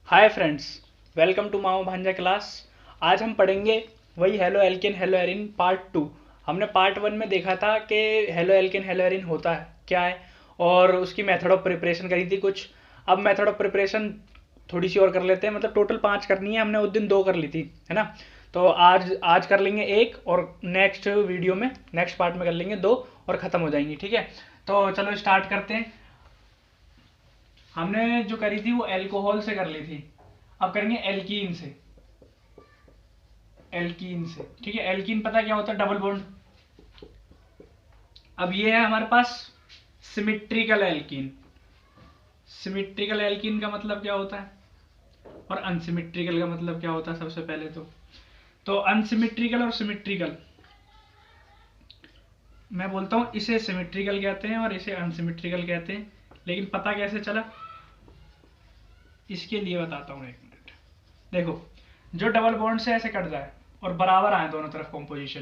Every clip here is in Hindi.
हाय फ्रेंड्स, वेलकम टू मामा भांजा क्लास। आज हम पढ़ेंगे वही halo alkane hello Erin part 2। हमने पार्ट 1 में देखा था कि हेलो एल्केन हेलो एरिन होता है क्या है, और उसकी मेथड ऑफ प्रिपरेशन करी थी कुछ। अब मेथड ऑफ प्रिपरेशन थोड़ी सी और कर लेते हैं, मतलब टोटल 5 करनी है, हमने उस दिन 2 कर ली थी, है ना। तो आज आज कर लेंगे एक, और नेक्स्ट वीडियो में नेक्स्ट पार्ट में कर लेंगे 2 और ख़त्म हो जाएंगी, ठीक है। तो चलो स्टार्ट करते हैं। हमने जो करी थी वो एल्कोहल से कर ली थी, अब करेंगे एल्कीन से। एल्कीन से, ठीक है। एल्कीन पता क्या होता है? Double bond. अब ये है हमारे पास सिमिट्रिकल एल्कीन। सिमिट्रिकल एल्कीन का मतलब क्या होता है और अनसिमिट्रिकल का मतलब क्या होता है? सबसे पहले तो अनसिमिट्रिकल और सिमिट्रिकल, मैं बोलता हूं इसे सिमिट्रिकल कहते हैं और इसे अनसिमिट्रिकल कहते हैं, लेकिन पता कैसे चला इसके लिए बताता हूं, एक मिनट। देखो, जो डबल बॉन्ड से ऐसे कट जाए और बराबर आए दोनों तरफ कॉम्पोजिशन,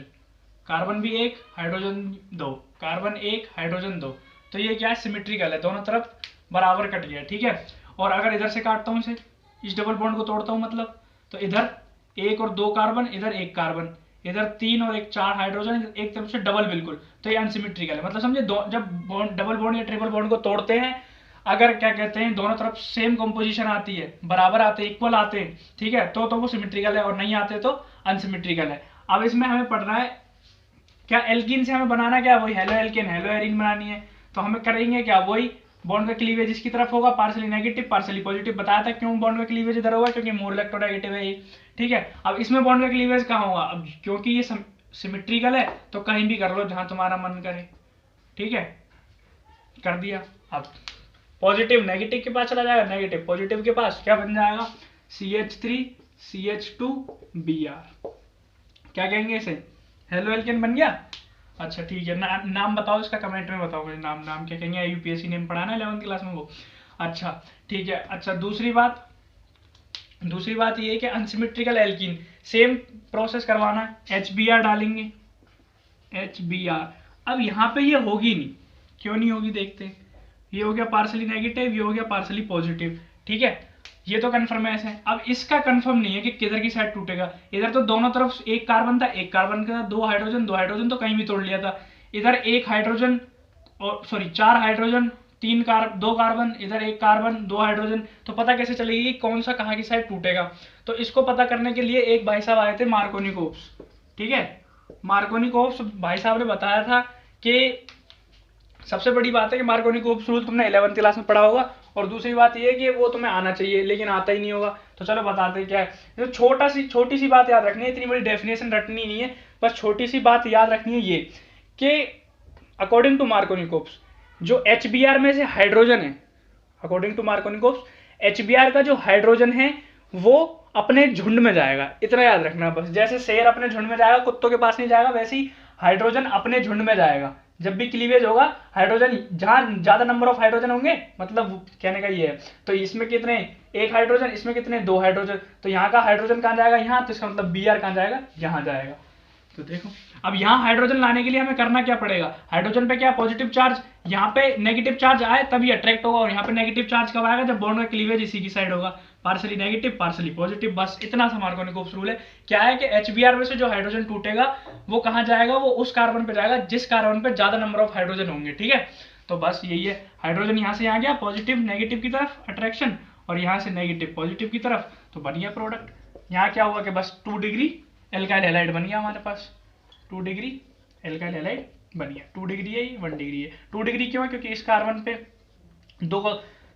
कार्बन भी एक हाइड्रोजन दो, कार्बन एक हाइड्रोजन दो, तो ये क्या है? सिमेट्रिकल है, दोनों तरफ बराबर कट गया, ठीक है। और अगर इधर से काटता हूं इसे, इस डबल बॉन्ड को तोड़ता हूं मतलब, तो इधर एक और दो कार्बन, इधर एक कार्बन, इधर तीन और एक चार हाइड्रोजन, एक तरफ से डबल, बिल्कुल। तो ये अनसिमेट्रिकल है, मतलब समझे। जब डबल बॉन्ड या ट्रिपल बॉन्ड को तोड़ते हैं, अगर क्या कहते हैं दोनों तरफ सेम कंपोजिशन आती है, बराबर आते हैं, इक्वल आते हैं, ठीक है, तो वो सिमेट्रिकल है, और नहीं आते तो अनसिमेट्रिकल है। अब इसमें हमें पढ़ना है क्या, एल्कीन से हमें बनाना क्या, वही हेलो एल्केन हेलो एरिन बनानी है। तो हमें करेंगे क्या, वही बॉन्ड का क्लीवेज इसकी तरफ होगा, पार्सली नेगेटिव पार्सली पॉजिटिव। बताया था क्यों बॉन्ड का क्लीवेज इधर होगा, क्योंकि मोर इलेक्ट्रोनेगेटिव है ये, ठीक है। अब इसमें बॉन्ड का क्लीवेज कहाँ होगा? अब क्योंकि ये सिमेट्रिकल है तो कहीं भी कर लो जहां तुम्हारा मन करे, ठीक है। कर दिया। अब पॉजिटिव नेगेटिव के पास चला जाएगा, नेगेटिव पॉजिटिव के पास, क्या बन जाएगा? CH3 CH2 Br। क्या कहेंगे इसे? हेलो एल्केन बन गया। अच्छा ठीक है, नाम बताओ इसका, कमेंट में बताओ मुझे, नाम क्या कहेंगे? यूपीएससी नेम पढ़ा ना 11th क्लास में वो। अच्छा ठीक है। अच्छा दूसरी बात ये है कि अनसिमेट्रिकल एल्कीन सेम प्रोसेस करवाना है, HBr डालेंगे, HBr। अब यहाँ पे ये होगी नहीं, क्यों नहीं होगी देखते हैं। ये हो गया पार्सली नेगेटिव, ये हो गया पार्सली पॉजिटिव, ठीक है। ये तो कन्फर्मेशन है। अब इसका कंफर्म नहीं है कि किधर की साइड टूटेगा। इधर तो दोनों तरफ एक कार्बन था, एक कार्बन का दो हाइड्रोजन तो कहीं भी तोड़ लिया था। इधर एक हाइड्रोजन, और सॉरी चार हाइड्रोजन, दो कार्बन, इधर एक कार्बन दो हाइड्रोजन, तो पता कैसे चलेगी कौन सा कहाँ की साइड टूटेगा? तो इसको पता करने के लिए एक भाई साहब आए थे, मार्कोनिकोव्स, ठीक है। मार्कोनिकोव्स भाई साहब ने बताया था कि सबसे बड़ी बात है कि मार्कोनिकोव्स रूल तुमने 11th क्लास में पढ़ा होगा, और दूसरी बात यह है कि वो तुम्हें आना चाहिए, लेकिन आता ही नहीं होगा। तो चलो बताते क्या है। तो छोटी सी बात याद रखनी है, इतनी बड़ी डेफिनेशन रटनी नहीं है, बस छोटी सी बात याद रखनी है ये कि अकॉर्डिंग टू मार्कोनिकोव्स जो HBr में से हाइड्रोजन है, अकॉर्डिंग टू मार्कोनिकोव्स HBr का जो हाइड्रोजन है वो अपने झुंड में जाएगा, इतना याद रखना बस। जैसे शेर अपने झुंड में जाएगा, कुत्तों के पास नहीं जाएगा, वैसे ही हाइड्रोजन अपने झुंड में जाएगा। जब भी क्लीवेज होगा, हाइड्रोजन जहां ज्यादा नंबर ऑफ हाइड्रोजन होंगे, मतलब कहने का ये है, तो इसमें कितने, एक हाइड्रोजन, इसमें कितने, दो हाइड्रोजन, तो यहाँ का हाइड्रोजन कहाँ जाएगा? यहाँ, तो इसका मतलब Br कहाँ जाएगा? यहाँ जाएगा। तो देखो, अब यहाँ हाइड्रोजन लाने के लिए हमें करना क्या पड़ेगा? हाइड्रोजन पे क्या पॉजिटिव चार्ज, यहाँ पे नेगेटिव चार्ज आए तभी अट्रैक्ट होगा, और यहाँ पे नेगेटिव चार्ज कब आएगा? जब बॉन्ड का क्लीवेज इसी की साइड होगा, पार्सली नेगेटिव पार्सली पॉजिटिव। बस इतना सा मार्कोनिकोव्स रूल है। क्या है कि HBr में से जो हाइड्रोजन टूटेगा वो कहाँ जाएगा? वो उस कार्बन पे जाएगा जिस कार्बन पे ज्यादा नंबर ऑफ हाइड्रोजन होंगे, ठीक है। तो बस यही है, हाइड्रोजन यहाँ से यहाँ गया पॉजिटिव नेगेटिव की तरफ अट्रैक्शन, और यहाँ से नेगेटिव पॉजिटिव की तरफ, तो बन गया प्रोडक्ट। यहाँ क्या हुआ कि बस 2 डिग्री एल्काइल हैलाइड बन गया हमारे पास, 2 डिग्री एल्काइल हैलाइड बन गया। 2 डिग्री है, 1 डिग्री है। 2 डिग्री क्यों है? क्योंकि इस कार्बन पे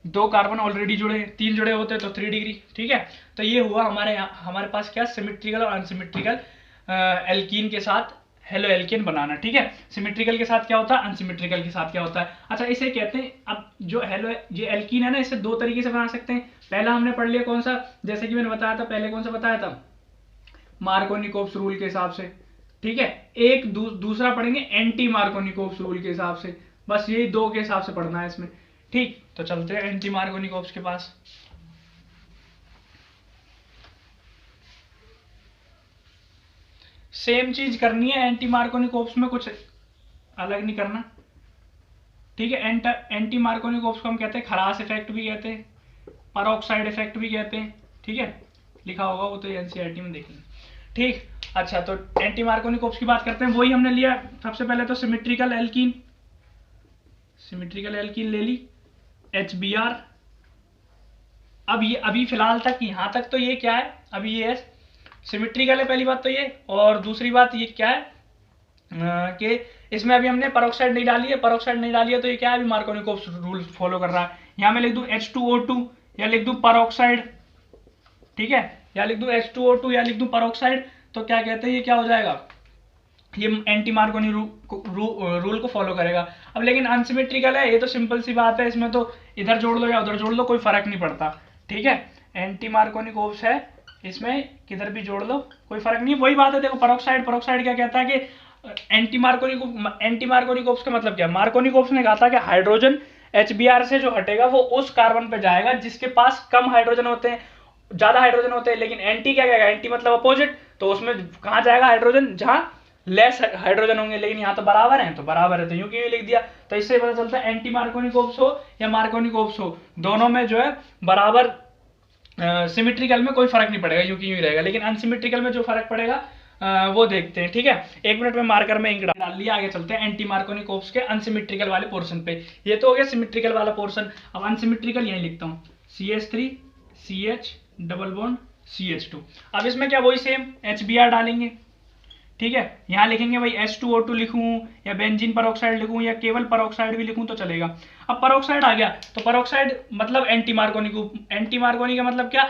दो कार्बन ऑलरेडी जुड़े हैं, 3 जुड़े होते तो 3 डिग्री, ठीक है। तो ये हुआ हमारे पास क्या, सिमेट्रिकल और अनसिमेट्रिकल एल्कीन के साथ हेलो एल्केन बनाना, ठीक है। सिमेट्रिकल के साथ क्या होता है, अनसिमेट्रिकल के साथ क्या होता है। अच्छा, इसे कहते हैं, अब जो ये एल्कीन है ना, इसे 2 तरीके से बना सकते हैं। पहला हमने पढ़ लिया कौन सा, जैसे कि मैंने बताया था पहले, कौन सा बताया था? मार्कोनिकोव्स रूल के हिसाब से, ठीक है। एक दूसरा पढ़ेंगे एंटी मार्कोनिकोव्स रूल के हिसाब से। बस यही 2 के हिसाब से पढ़ना है इसमें, ठीक। तो चलते हैं एंटी मार्कोनिकोव्स के पास। सेम चीज करनी है एंटी मार्कोनिकोव्स में, कुछ अलग नहीं करना, ठीक है। एंटी मार्कोनिकोव्स को हम कहते हैं खरास इफेक्ट भी कहते हैं, परऑक्साइड इफेक्ट भी कहते हैं, ठीक है, लिखा होगा वो तो एनसीईआरटी में देख लें। ठीक, अच्छा तो एंटी मार्कोनिकोव्स की बात करते हैं। वही हमने लिया सबसे पहले तो सिमेट्रिकल एल्कीन ले ली HBr। अब ये अभी फिलहाल तक यहाँ तक तो ये क्या है, अभी ये सिमेट्रिकल है पहली बात तो ये, और दूसरी बात ये क्या है कि इसमें अभी हमने पेरोक्साइड नहीं डाली है, तो ये क्या है, अभी मार्कोनिकोव्स रूल फॉलो कर रहा है। यहाँ मैं लिख दूं H2O2 या लिख दूं पेरोक्साइड, ठीक है, या लिख दूं H2O2 या लिख दूं पेरोक्साइड, तो क्या कहते हैं ये क्या हो जाएगा, ये एंटी मार्कोनी रूल को फॉलो करेगा। अब लेकिन अनसिमेट्रिकल है, ये तो सिंपल सी बात है, इसमें तो इधर जोड़ लो या उधर जोड़ लो कोई फर्क नहीं पड़ता, ठीक है। एंटी मार्कोनिकोव्स है, इसमें किधर भी जोड़ लो कोई फर्क नहीं। वही बात है, देखो पेरोक्साइड क्या कहता है कि एंटी मार्कोनिकोव्स का मतलब क्या है, मार्कोनिकोव्स ने कहा था कि हाइड्रोजन HBr से जो हटेगा वो उस कार्बन पे जाएगा जिसके पास कम हाइड्रोजन होते हैं, ज्यादा हाइड्रोजन होते हैं। लेकिन एंटी क्या कहेगा, एंटी मतलब अपोजिट, तो उसमें कहाँ जाएगा हाइड्रोजन, जहां लेस हाइड्रोजन होंगे। लेकिन यहाँ तो बराबर है, तो यूं क्यों लिख दिया, तो इससे पता चलता है एंटी मार्कोनिकोव्स हो या मार्कोनिकोव्स हो, दोनों में जो है बराबर सिमेट्रिकल में कोई फर्क नहीं पड़ेगा, यूं क्यों ही रहेगा। लेकिन अनसिमेट्रिकल में जो फर्क पड़ेगा वो देखते हैं, ठीक है। 1 मिनट में मार्कर में इंक डाल लिया, आगे चलते हैं एंटी मार्कोनिकोव्स के अनसिमेट्रिकल वाले पोर्शन पे। ये तो हो गया सिमेट्रिकल वाला पोर्शन। अब अनसिमेट्रिकल यही लिखता हूँ, CH3 CH double bond CH2। अब इसमें क्या वही सेम HBr डालेंगे, ठीक है। यहाँ लिखेंगे भाई H2O2 लिखूं या बेंजीन पेरोक्साइड लिखूं या केवल पेरोक्साइड भी लिखूं तो चलेगा। अब पेरोक्साइड आ गया, तो पेरोक्साइड मतलब एंटी मार्कोनी का मतलब क्या,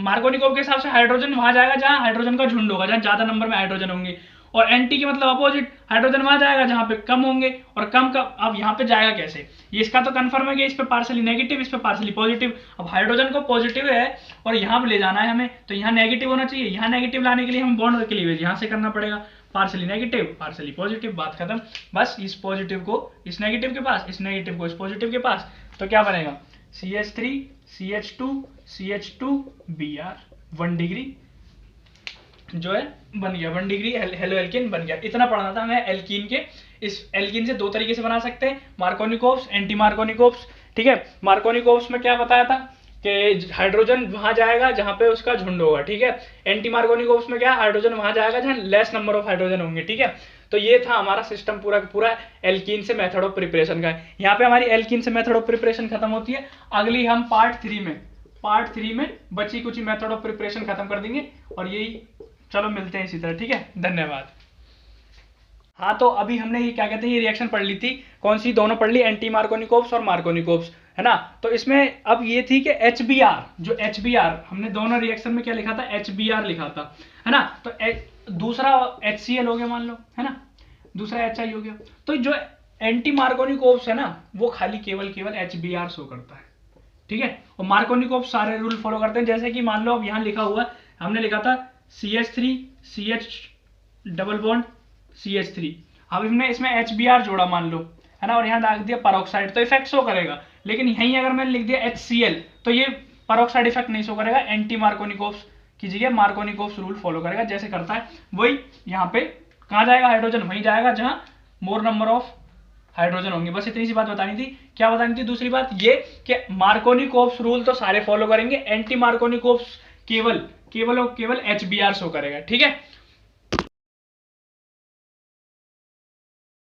मार्कोनिकोव के हिसाब से हाइड्रोजन वहां जाएगा जहां हाइड्रोजन का झुंड होगा, जहां ज्यादा नंबर में हाइड्रोजन होंगे, और एंटी की मतलब अपोजिट, हाइड्रोजन वहां जाएगा जहां पे कम होंगे, और कम का अब यहाँ पे जाएगा कैसे, ये इसका तो कंफर्म है कि इस पे पार्सली नेगेटिव, इस पे पार्सली पॉजिटिव। अब हाइड्रोजन को पॉजिटिव है और यहाँ पे ले जाना है हमें, तो यहाँ नेगेटिव होना चाहिए, यहाँ नेगेटिव लाने के लिए हम बॉन्ड के लिए यहाँ से करना पड़ेगा, पार्सली नेगेटिव पार्सली पॉजिटिव, बात खत्म। बस इस पॉजिटिव को इस नेगेटिव के पास, इस नेगेटिव को इस पॉजिटिव के पास, तो क्या बनेगा CH3 CH2 CH2Br 1 डिग्री जो है बन गया, 1 डिग्री हेलो एल्कीन बन गया। इतना पढ़ना था हमें एल्कीन के। इस एल्कीन से 2 तरीके से बना सकते हैं, मार्कोनिकोव्स, एंटी मार्कोनिकोव्स, ठीक है। मार्कोनिकोव्स में क्या बताया था कि हाइड्रोजन वहां जाएगा जहां पे उसका झुंड होगा, ठीक है। एंटी मार्कोनिकोव्स में क्या, हाइड्रोजन वहां जाएगा जहां लेस नंबर ऑफ हाइड्रोजन होंगे, ठीक है। तो ये था हमारा सिस्टम पूरा पूरा एल्कीन से मेथड ऑफ प्रिपरेशन का। यहाँ पे हमारी एल्कीन से मेथड ऑफ प्रिपरेशन खत्म होती है। अगली हम पार्ट 3 में बची कुछ मेथड ऑफ प्रिपरेशन खत्म कर देंगे, और यही चलो मिलते हैं इसी तरह, ठीक है। धन्यवाद। हाँ, तो अभी हमने ये क्या कहते हैं, ये रिएक्शन पढ़ ली थी, कौन सी, दोनों पढ़ ली, एंटी मार्कोनिकोव्स और मार्कोनिकोव्स, है ना। तो इसमें अब ये थी कि HBr, जो HBr हमने दोनों रिएक्शन में क्या लिखा था, HBr लिखा था, है ना। तो दूसरा HCl हो गया मान लो, है ना, दूसरा HI हो गया। तो जो एंटी मार्कोनिकोव्स है ना, वो खाली केवल HBr शो करता है, ठीक है। और मार्कोनिकोव्स सारे रूल फॉलो करते हैं। जैसे कि मान लो अब यहाँ लिखा हुआ, हमने लिखा था CH3 CH double bond CH3, अब हमने इसमें HBr जोड़ा मान लो, है ना, और यहाँ डाल दिया पेरोक्साइड, तो इफेक्ट शो करेगा। लेकिन यहीं अगर मैंने लिख दिया HCl, तो ये पेरोक्साइड इफेक्ट नहीं शो करेगा, एंटी मार्कोनिकोव्स की जगह मार्कोनिकोव्स रूल फॉलो करेगा, जैसे करता है वही। यहाँ पे कहाँ जाएगा हाइड्रोजन, वहीं जाएगा जहां मोर नंबर ऑफ हाइड्रोजन होंगे। बस इतनी सी बात बतानी थी। क्या बतानी थी दूसरी बात, ये कि मार्कोनिकोव्स रूल तो सारे फॉलो करेंगे, एंटी मार्कोनिकोव्स केवल HBr शो करेगा, ठीक है।